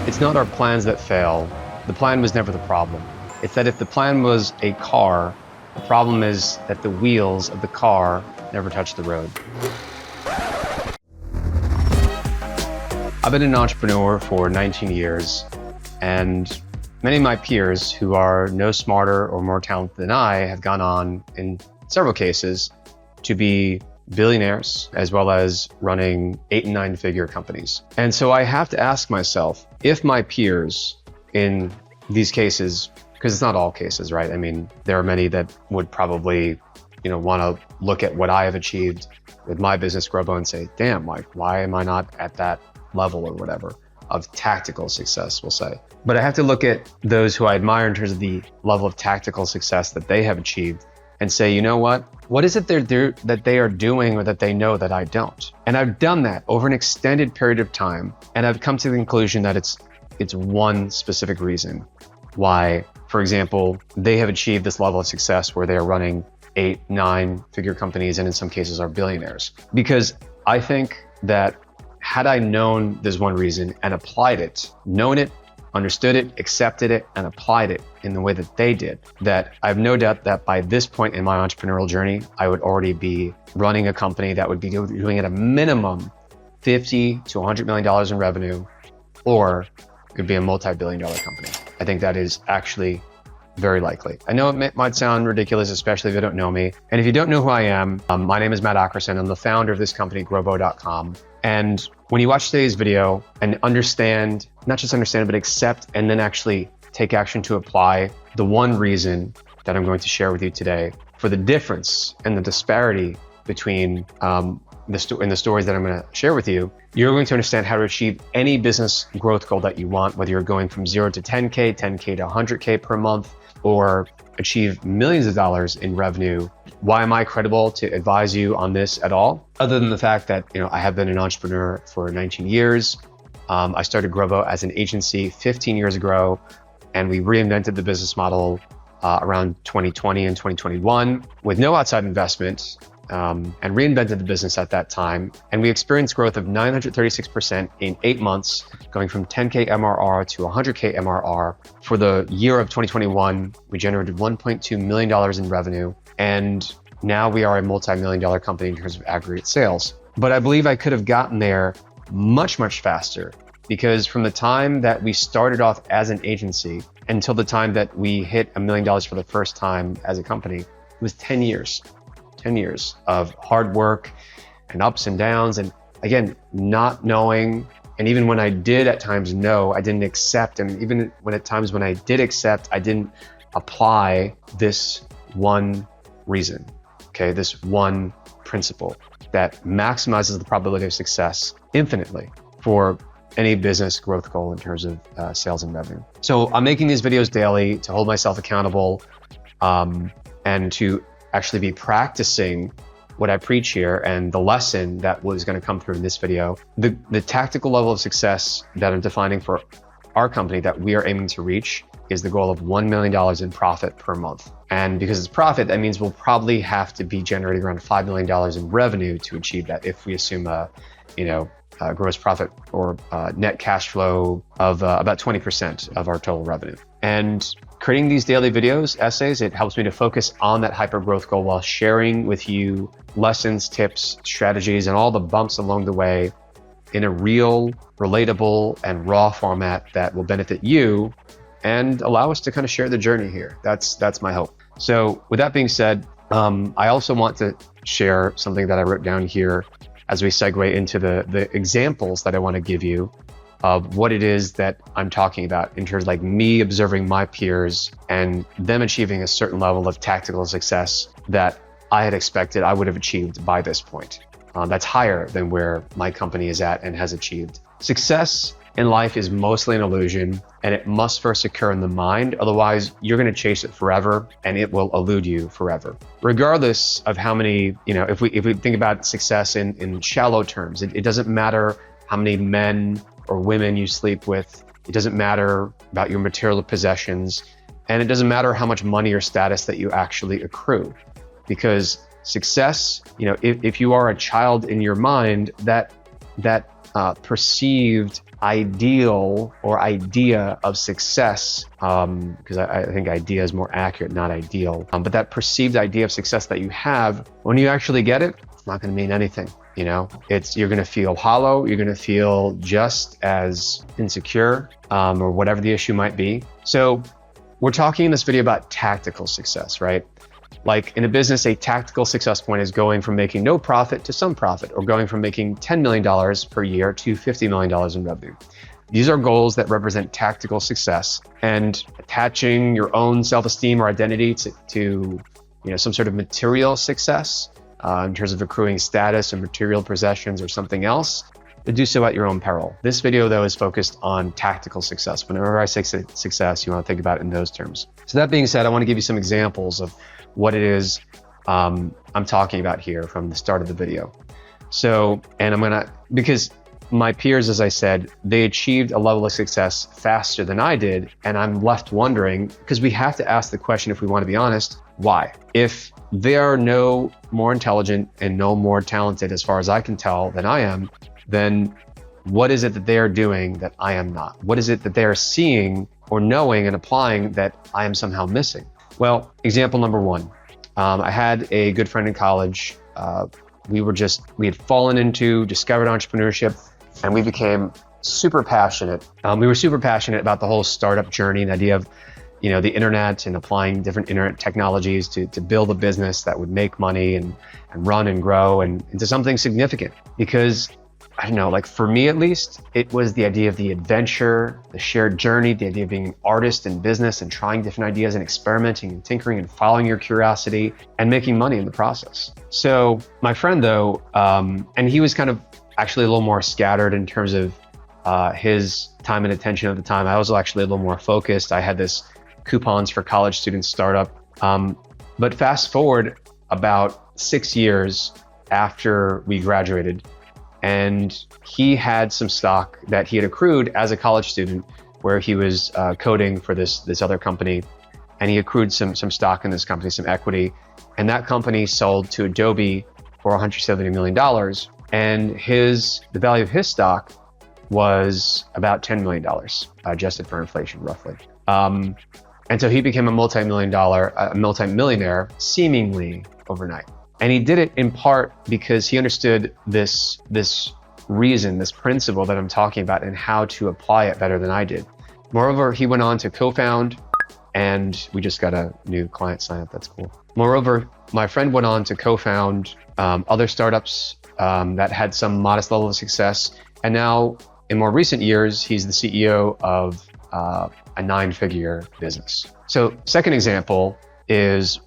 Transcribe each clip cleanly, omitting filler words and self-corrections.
It's not our plans that fail. The plan was never the problem. It's that if the plan was a car, the problem is that the wheels of the car never touch the road. I've been an entrepreneur for 19 years, and many of my peers who are no smarter or more talented than I have gone on, in several cases, to be billionaires, as well as running 8 and 9-figure companies. And so I have to ask myself, if my peers in these cases, because it's not all cases, right? I mean, there are many that would probably, want to look at what I have achieved with my business, Grobo, and say, damn, like, why am I not at that level or whatever of tactical success, we'll say. But I have to look at those who I admire in terms of the level of tactical success that they have achieved and say, you know what? What is it that they are doing or that they know that I don't? And I've done that over an extended period of time. And I've come to the conclusion that it's one specific reason why, for example, they have achieved this level of success where they are running 8, 9-figure companies, and in some cases are billionaires. Because I think that had I known this one reason and applied it, known it, understood it, accepted it, and applied it in the way that they did, that I have no doubt that by this point in my entrepreneurial journey, I would already be running a company that would be doing at a minimum $50 to $100 million in revenue, or it would be a multi-billion-dollar company. I think that is actually very likely. I know it might sound ridiculous, especially if you don't know me. And if you don't know who I am, my name is Matt Ackerson. I'm the founder of this company, Grobo.com. And when you watch today's video and understand, not just understand, but accept and then actually take action to apply the one reason that I'm going to share with you today for the difference and the disparity between in the stories that I'm going to share with you, you're going to understand how to achieve any business growth goal that you want, whether you're going from 0 to 10K, 10K to 100K per month, or achieve millions of dollars in revenue. Why am I credible to advise you on this at all? Other than the fact that I have been an entrepreneur for 19 years. I started Grobo as an agency 15 years ago, and we reinvented the business model around 2020 and 2021 with no outside investment, and reinvented the business at that time. And we experienced growth of 936% in 8 months, going from 10K MRR to 100K MRR. For the year of 2021, we generated $1.2 million in revenue. And now we are a multi-million-dollar company in terms of aggregate sales. But I believe I could have gotten there much, much faster, because from the time that we started off as an agency until the time that we hit $1 million for the first time as a company, it was 10 years. 10 years of hard work and ups and downs. And again, not knowing. And even when I did at times know, I didn't accept. And even when at times when I did accept, I didn't apply this one reason, okay? This one principle that maximizes the probability of success infinitely for any business growth goal in terms of sales and revenue. So I'm making these videos daily to hold myself accountable and to actually be practicing what I preach here and the lesson that was going to come through in this video. The tactical level of success that I'm defining for our company that we are aiming to reach is the goal of $1 million in profit per month. And because it's profit, that means we'll probably have to be generating around $5 million in revenue to achieve that, if we assume a gross profit or net cash flow of about 20% of our total revenue. And creating these daily videos, essays, it helps me to focus on that hyper growth goal while sharing with you lessons, tips, strategies, and all the bumps along the way in a real, relatable, and raw format that will benefit you and allow us to kind of share the journey here. That's my hope. So with that being said, I also want to share something that I wrote down here as we segue into the examples that I want to give you of what it is that I'm talking about in terms of like me observing my peers and them achieving a certain level of tactical success that I had expected I would have achieved by this point. That's higher than where my company is at and has achieved. Success in life is mostly an illusion, and it must first occur in the mind. Otherwise, you're going to chase it forever and it will elude you forever. Regardless of how many, if we think about success in shallow terms, it doesn't matter how many men or women you sleep with. It doesn't matter about your material possessions, and it doesn't matter how much money or status that you actually accrue, because success, if you are a child in your mind, that perceived ideal or idea of success, because I think idea is more accurate, not ideal, but that perceived idea of success that you have, when you actually get it, it's not going to mean anything. You're going to feel hollow. You're going to feel just as insecure, or whatever the issue might be. So we're talking in this video about tactical success, right? Like in a business, a tactical success point is going from making no profit to some profit, or going from making $10 million per year to $50 million in revenue. These are goals that represent tactical success, and attaching your own self-esteem or identity to some sort of material success, in terms of accruing status or material possessions or something else, to do so at your own peril. This video, though, is focused on tactical success. Whenever I say success, you want to think about it in those terms. So that being said, I want to give you some examples of what it is I'm talking about here from the start of the video. So, and because my peers, as I said, they achieved a level of success faster than I did, and I'm left wondering, because we have to ask the question, if we want to be honest, why? If they are no more intelligent and no more talented, as far as I can tell, than I am, then what is it that they are doing that I am not? What is it that they are seeing or knowing and applying that I am somehow missing? Well, example number one, I had a good friend in college. We had fallen into, discovered entrepreneurship, and we became super passionate. We were super passionate about the whole startup journey, the idea of the internet and applying different internet technologies to build a business that would make money and run and grow and into something significant. Because I don't know, like for me at least, it was the idea of the adventure, the shared journey, the idea of being an artist in business and trying different ideas and experimenting and tinkering and following your curiosity and making money in the process. So my friend though, and he was kind of actually a little more scattered in terms of his time and attention at the time. I was actually a little more focused. I had this coupons for college students startup. But fast forward about 6 years after we graduated, and he had some stock that he had accrued as a college student, where he was coding for this other company, and he accrued some stock in this company, some equity, and that company sold to Adobe for $170 million, and the value of his stock was about $10 million, adjusted for inflation, roughly. And so he became a multi-millionaire seemingly overnight. And he did it in part because he understood this reason, this principle that I'm talking about, and how to apply it better than I did. Moreover, he went on to co-found, and we just got a new client sign up. That's cool. Moreover, my friend went on to co-found other startups that had some modest level of success. And now, in more recent years, he's the CEO of a 9-figure business. So, second example is,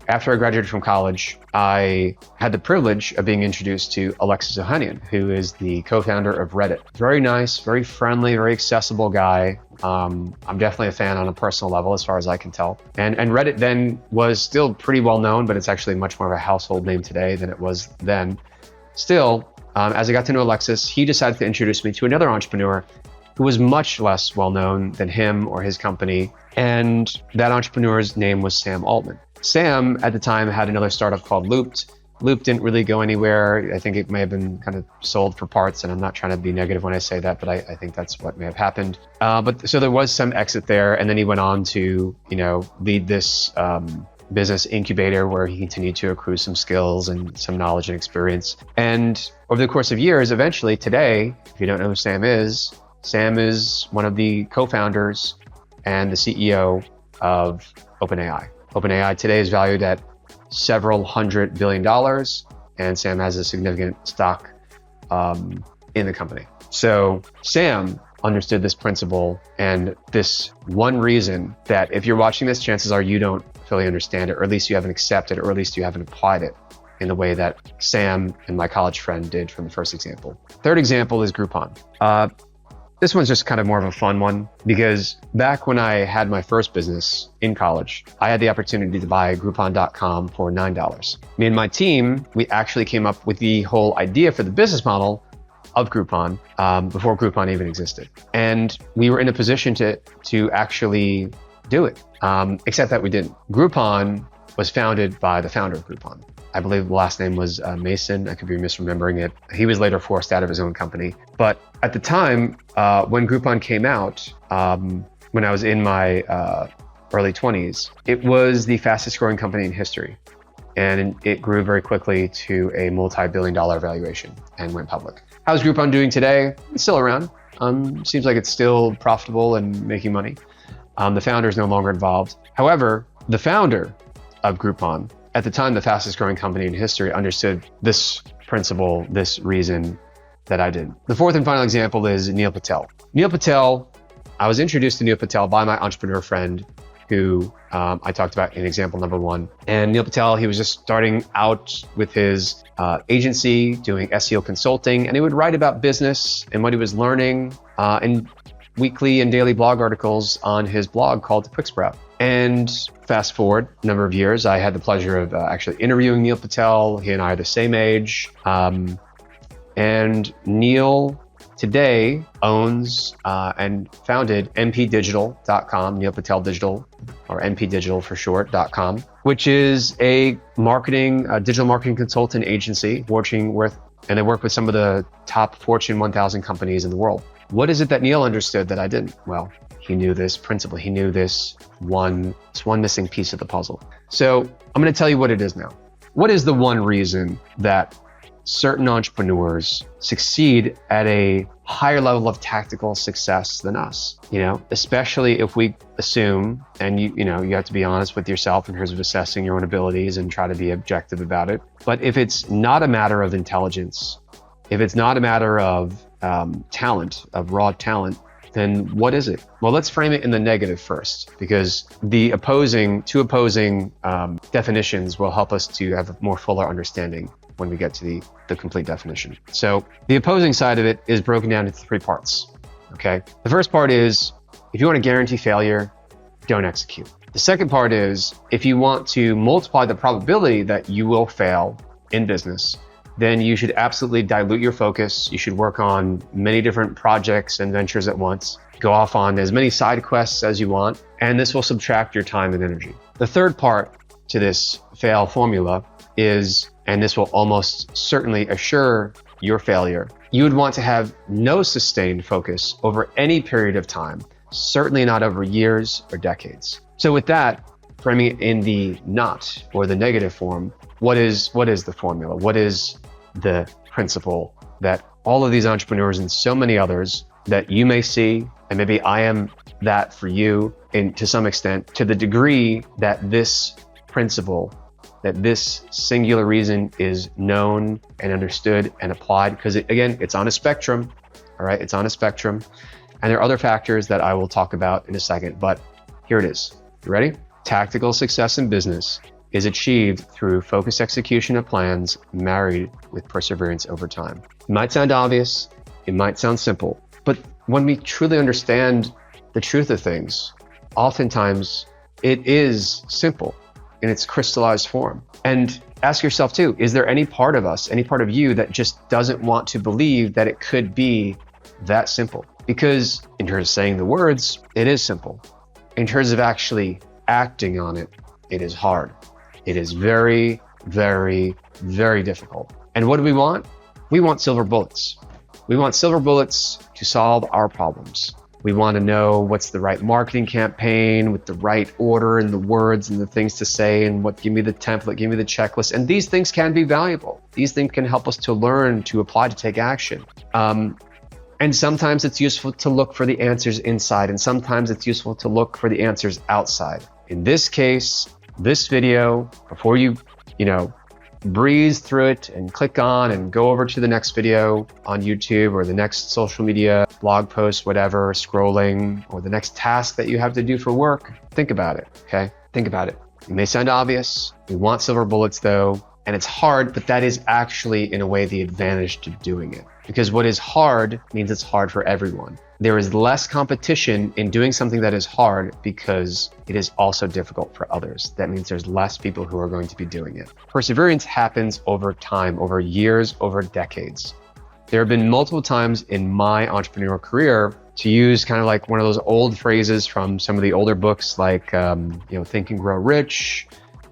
after I graduated from college, I had the privilege of being introduced to Alexis Ohanian, who is the co-founder of Reddit. Very nice, very friendly, very accessible guy. I'm definitely a fan on a personal level, as far as I can tell. And Reddit then was still pretty well known, but it's actually much more of a household name today than it was then. Still, as I got to know Alexis, he decided to introduce me to another entrepreneur who was much less well known than him or his company. And that entrepreneur's name was Sam Altman. Sam, at the time, had another startup called Looped. Loop didn't really go anywhere. I think it may have been kind of sold for parts, and I'm not trying to be negative when I say that, but I think that's what may have happened. But so there was some exit there, and then he went on to, lead this business incubator where he continued to accrue some skills and some knowledge and experience. And over the course of years, eventually today, if you don't know who Sam is one of the co-founders and the CEO of OpenAI. OpenAI today is valued at several $100 billion, and Sam has a significant stock in the company. So Sam understood this principle and this one reason that if you're watching this, chances are you don't fully understand it, or at least you haven't accepted it, or at least you haven't applied it in the way that Sam and my college friend did from the first example. Third example is Groupon. This one's just kind of more of a fun one, because back when I had my first business in college, I had the opportunity to buy Groupon.com for $9. Me and my team, we actually came up with the whole idea for the business model of Groupon before Groupon even existed. And we were in a position to actually do it, except that we didn't. Groupon was founded by the founder of Groupon. I believe the last name was Mason. I could be misremembering it. He was later forced out of his own company. But at the time, when Groupon came out, when I was in my early 20s, it was the fastest growing company in history. And it grew very quickly to a multi-billion-dollar valuation and went public. How's Groupon doing today? It's still around. Seems like it's still profitable and making money. The founder is no longer involved. However, the founder of Groupon, at the time the fastest growing company in history, understood this principle, this reason that I didn't. The fourth and final example is Neil Patel. Neil Patel, I was introduced to Neil Patel by my entrepreneur friend who I talked about in example number 1. And Neil Patel, he was just starting out with his agency, doing SEO consulting, and he would write about business and what he was learning in weekly and daily blog articles on his blog called The Quick Sprout. And fast forward a number of years, I had the pleasure of actually interviewing Neil Patel. He and I are the same age. And Neil today owns and founded mpdigital.com, Neil Patel Digital, or mpdigital for short.com, which is a digital marketing consultant agency and they work with some of the top Fortune 1000 companies in the world. What is it that Neil understood that I didn't? Well, he knew this principle. He knew this one missing piece of the puzzle. So I'm going to tell you what it is now. What is the one reason that certain entrepreneurs succeed at a higher level of tactical success than us? Especially if we assume, and you have to be honest with yourself in terms of assessing your own abilities and try to be objective about it. But if it's not a matter of intelligence, if it's not a matter of talent, of raw talent, then what is it? Well, let's frame it in the negative first, because the two opposing definitions will help us to have a more fuller understanding when we get to the complete definition. So the opposing side of it is broken down into 3 parts, okay? The first part is, if you want to guarantee failure, don't execute. The second part is, if you want to multiply the probability that you will fail in business, then you should absolutely dilute your focus. You should work on many different projects and ventures at once. Go off on as many side quests as you want, and this will subtract your time and energy. The third part to this fail formula is, and this will almost certainly assure your failure, you would want to have no sustained focus over any period of time, certainly not over years or decades. So with that, framing it in the not or the negative form, what is the formula? What is the principle that all of these entrepreneurs and so many others that you may see, and maybe I am that for you to some extent, to the degree that this principle, that this singular reason is known and understood and applied, because it's on a spectrum, all right? It's on a spectrum. And there are other factors that I will talk about in a second, but here it is. You ready? Tactical success in business is achieved through focused execution of plans married with perseverance over time. It might sound obvious, it might sound simple, but when we truly understand the truth of things, oftentimes it is simple in its crystallized form. And ask yourself too, is there any part of us, any part of you that just doesn't want to believe that it could be that simple? Because in terms of saying the words, it is simple. In terms of actually acting on it, it is hard. It is very, very, very difficult. And what do we want? We want silver bullets. We want silver bullets to solve our problems. We want to know what's the right marketing campaign with the right order and the words and the things to say and give me the template, give me the checklist. And these things can be valuable. These things can help us to learn, to apply, to take action. And sometimes it's useful to look for the answers inside, and sometimes it's useful to look for the answers outside. In this case, this video, before you breeze through it and click on and go over to the next video on YouTube or the next social media blog post, whatever, scrolling, or the next task that you have to do for work, think about it, okay? Think about it. It may sound obvious. We want silver bullets though, and it's hard, but that is actually in a way the advantage to doing it. Because what is hard means it's hard for everyone. There is less competition in doing something that is hard because it is also difficult for others. That means there's less people who are going to be doing it. Perseverance happens over time, over years, over decades. There have been multiple times in my entrepreneurial career, to use kind of like one of those old phrases from some of the older books like Think and Grow Rich,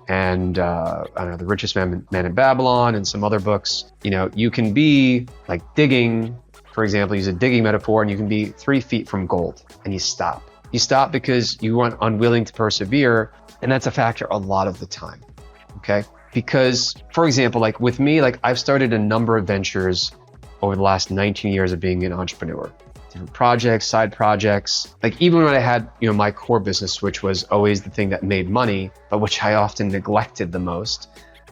and I don't know, The Richest Man in Babylon and some other books. You can be like digging, for example, use a digging metaphor, and you can be 3 feet from gold and you stop. You stop because you are unwilling to persevere, and that's a factor a lot of the time, okay? Because, for example, like with me, like I've started a number of ventures over the last 19 years of being an entrepreneur. Different projects, side projects, like even when I had, my core business, which was always the thing that made money, but which I often neglected the most,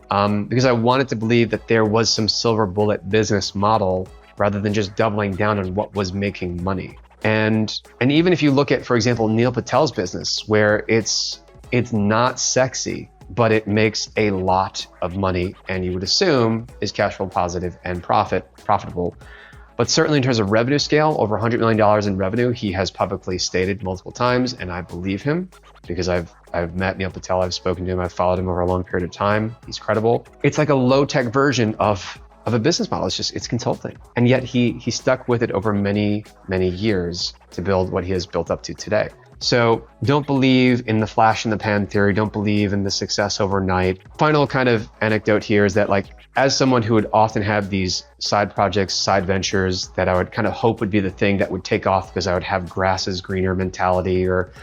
because I wanted to believe that there was some silver bullet business model rather than just doubling down on what was making money. And even if you look at, for example, Neil Patel's business, where it's not sexy, but it makes a lot of money, and you would assume is cash flow positive and profitable. But certainly in terms of revenue scale, over $100 million in revenue, he has publicly stated multiple times, and I believe him because I've met Neil Patel, I've spoken to him, I've followed him over a long period of time. He's credible. It's like a low-tech version of a business model. It's consulting. And yet he stuck with it over many, many years to build what he has built up to today. So don't believe in the flash in the pan theory. Don't believe in the success overnight. Final kind of anecdote here is that, like, as someone who would often have these side projects, side ventures that I would kind of hope would be the thing that would take off because I would have grass is greener mentality, or,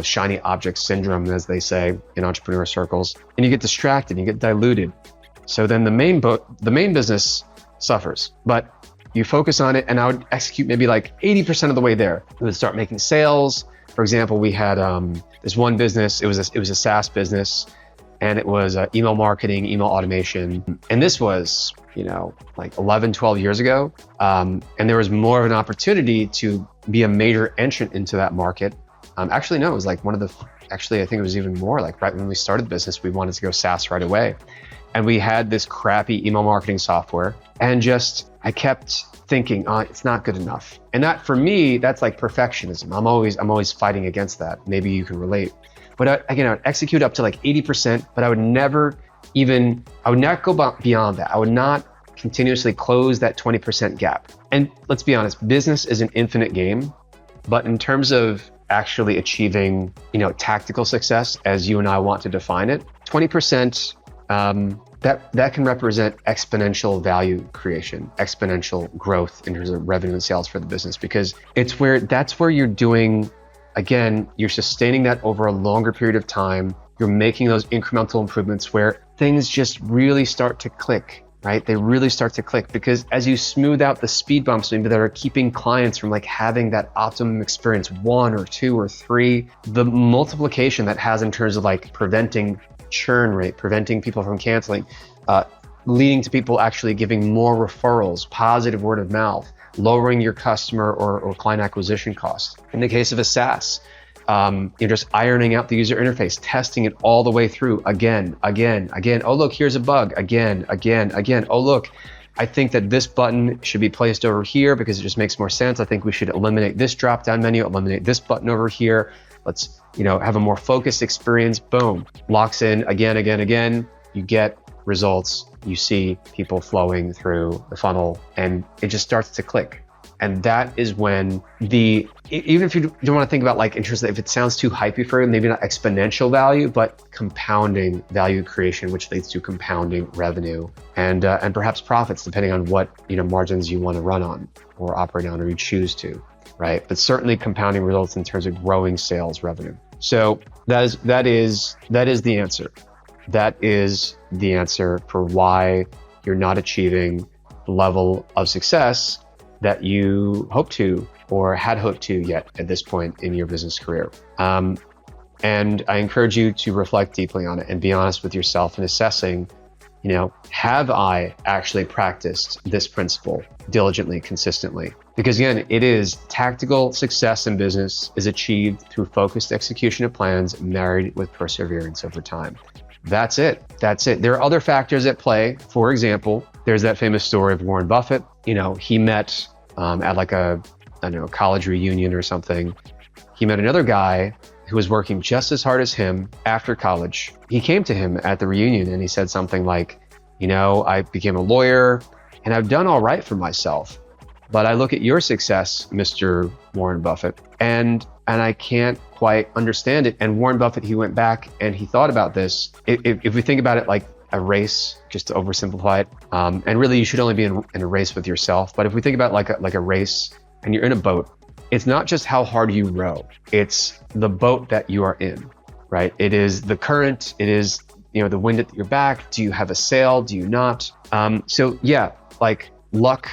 shiny object syndrome, as they say in entrepreneur circles, and you get distracted, you get diluted. So then the main business suffers, but you focus on it, and I would execute maybe like 80% of the way there. We would start making sales. For example, we had this one business. It was a SaaS business, and it was email marketing, email automation. And this was, like 11, 12 years ago. And there was more of an opportunity to be a major entrant into that market. Actually, no, it was like I think it was even more, like right when we started the business, we wanted to go SaaS right away. And we had this crappy email marketing software, and I kept thinking, it's not good enough. And that, for me, that's like perfectionism. I'm always fighting against that. Maybe you can relate. But I would execute up to like 80%, but I would not go beyond that. I would not continuously close that 20% gap. And let's be honest, business is an infinite game, but in terms of actually achieving, tactical success, as you and I want to define it, 20%, that can represent exponential value creation, exponential growth in terms of revenue and sales for the business, because that's where you're doing, again, you're sustaining that over a longer period of time. You're making those incremental improvements where things just really start to click, right? They really start to click, because as you smooth out the speed bumps maybe that are keeping clients from like having that optimum experience, 1 or 2 or 3, the multiplication that has in terms of like preventing churn rate, preventing people from canceling, leading to people actually giving more referrals, positive word of mouth, lowering your customer or client acquisition costs. In the case of a SaaS, you're just ironing out the user interface, testing it all the way through again. Oh, look, here's a bug. Again. Oh, look, I think that this button should be placed over here because it just makes more sense. I think we should eliminate this drop-down menu, eliminate this button over here. Let's, have a more focused experience. Boom, locks in again. You get results. You see people flowing through the funnel, and it just starts to click. And that is when even if you don't want to think about like in terms of, if it sounds too hypey for you, maybe not exponential value, but compounding value creation, which leads to compounding revenue and perhaps profits, depending on what margins you want to run on or operate on, or you choose to, right? But certainly compounding results in terms of growing sales revenue. So that is the answer. That is the answer for why you're not achieving the level of success that you hope to or had hoped to yet at this point in your business career. And I encourage you to reflect deeply on it and be honest with yourself in assessing, have I actually practiced this principle diligently, consistently? Because again, it is tactical success in business is achieved through focused execution of plans married with perseverance over time. That's it. There are other factors at play. For example, there's that famous story of Warren Buffett. He met at like a college reunion or something. He met another guy who was working just as hard as him after college. He came to him at the reunion and he said something like, I became a lawyer and I've done all right for myself, But I look at your success, Mr. Warren Buffett, and I can't quite understand it. And Warren Buffett, he went back and he thought about this. If we think about it like a race, just to oversimplify it, and really you should only be in a race with yourself. But if we think about like a race and you're in a boat, it's not just how hard you row, it's the boat that you are in, right? It is the current, it is, the wind at your back. Do you have a sail? Do you not? So yeah, like luck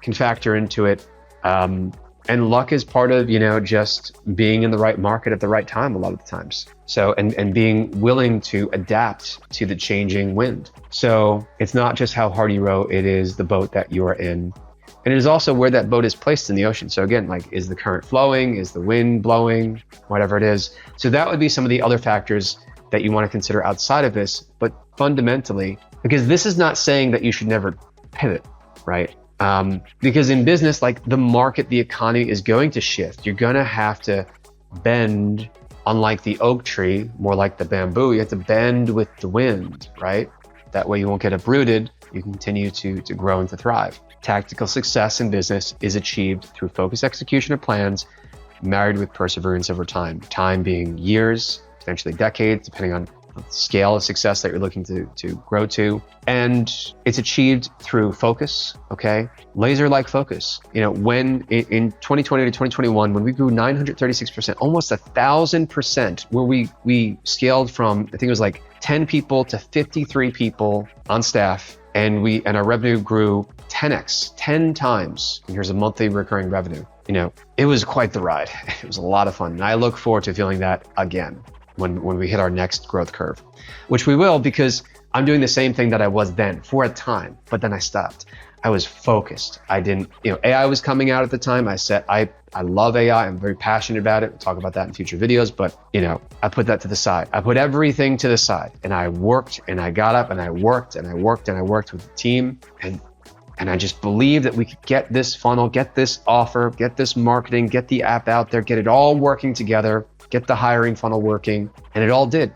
can factor into it. And luck is part of, just being in the right market at the right time a lot of the times. So, and being willing to adapt to the changing wind. So it's not just how hard you row, it is the boat that you are in. And it is also where that boat is placed in the ocean. So again, like, is the current flowing? Is the wind blowing? Whatever it is. So that would be some of the other factors that you want to consider outside of this. But fundamentally, because this is not saying that you should never pivot, right? Because in business, like the market, the economy is going to shift. You're going to have to bend, unlike the oak tree, more like the bamboo. You have to bend with the wind, right? That way you won't get uprooted. You continue to grow and to thrive. Tactical success in business is achieved through focused execution of plans, married with perseverance over time. Time being years, potentially decades, depending on the scale of success that you're looking to grow to. And it's achieved through focus, okay? Laser-like focus. When in 2020 to 2021, when we grew 936%, almost 1,000%, where we scaled from, I think it was like 10 people to 53 people on staff, and our revenue grew 10x, 10 times. And here's a monthly recurring revenue. It was quite the ride. It was a lot of fun. And I look forward to feeling that again when we hit our next growth curve, which we will, because I'm doing the same thing that I was then for a time, but then I stopped. I was focused. I didn't, AI was coming out at the time. I said, I love AI. I'm very passionate about it. We'll talk about that in future videos, but I put that to the side. I put everything to the side, and I worked, and I got up, and I worked, and I worked, and I worked with the team. And I just believed that we could get this funnel, get this offer, get this marketing, get the app out there, get it all working together, get the hiring funnel working. And it all did.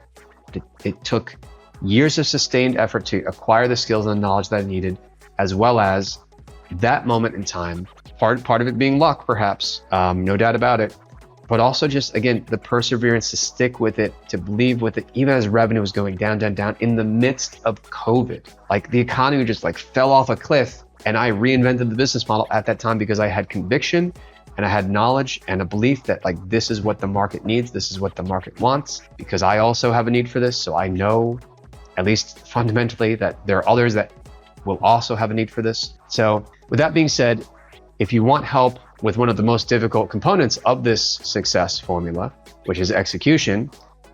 It took years of sustained effort to acquire the skills and the knowledge that I needed, as well as that moment in time, part of it being luck, perhaps, no doubt about it, but also just, again, the perseverance to stick with it, to believe with it, even as revenue was going down, down, down in the midst of COVID. Like the economy just fell off a cliff, and I reinvented the business model at that time because I had conviction and I had knowledge and a belief that this is what the market needs, this is what the market wants, because I also have a need for this. So I know, at least fundamentally, that there are others that will also have a need for this. So with that being said, if you want help with one of the most difficult components of this success formula, which is execution,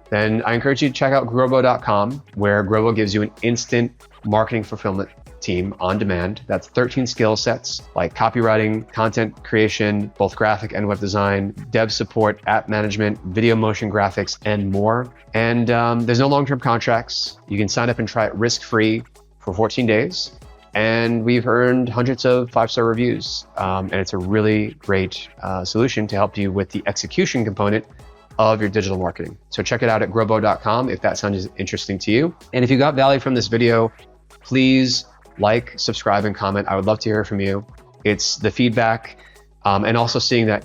then I encourage you to check out Growbo.com, where Growbo gives you an instant marketing fulfillment team on demand. That's 13 skill sets like copywriting, content creation, both graphic and web design, dev support, app management, video motion graphics, and more. And there's no long-term contracts. You can sign up and try it risk-free for 14 days. And we've earned hundreds of 5-star reviews. And it's a really great solution to help you with the execution component of your digital marketing. So check it out at growbo.com if that sounds interesting to you. And if you got value from this video, please like, subscribe, and comment. I would love to hear from you. It's the feedback, and also seeing that,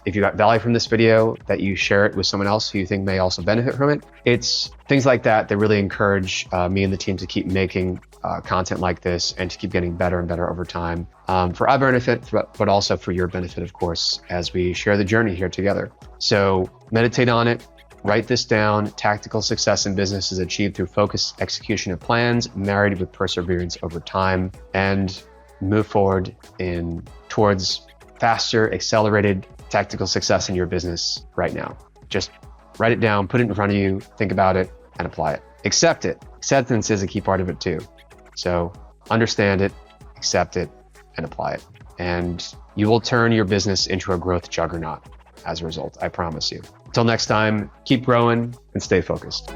if you got value from this video, that you share it with someone else who you think may also benefit from it. It's things like that that really encourage me and the team to keep making content like this and to keep getting better and better over time, for our benefit, but also for your benefit, of course, as we share the journey here together. So meditate on it. Write this down. Tactical success in business is achieved through focused execution of plans, married with perseverance over time, and move forward towards faster, accelerated tactical success in your business right now. Just write it down, put it in front of you, think about it, and apply it. Accept it. Acceptance is a key part of it too. So understand it, accept it, and apply it. And you will turn your business into a growth juggernaut as a result, I promise you. Until next time, keep growing and stay focused.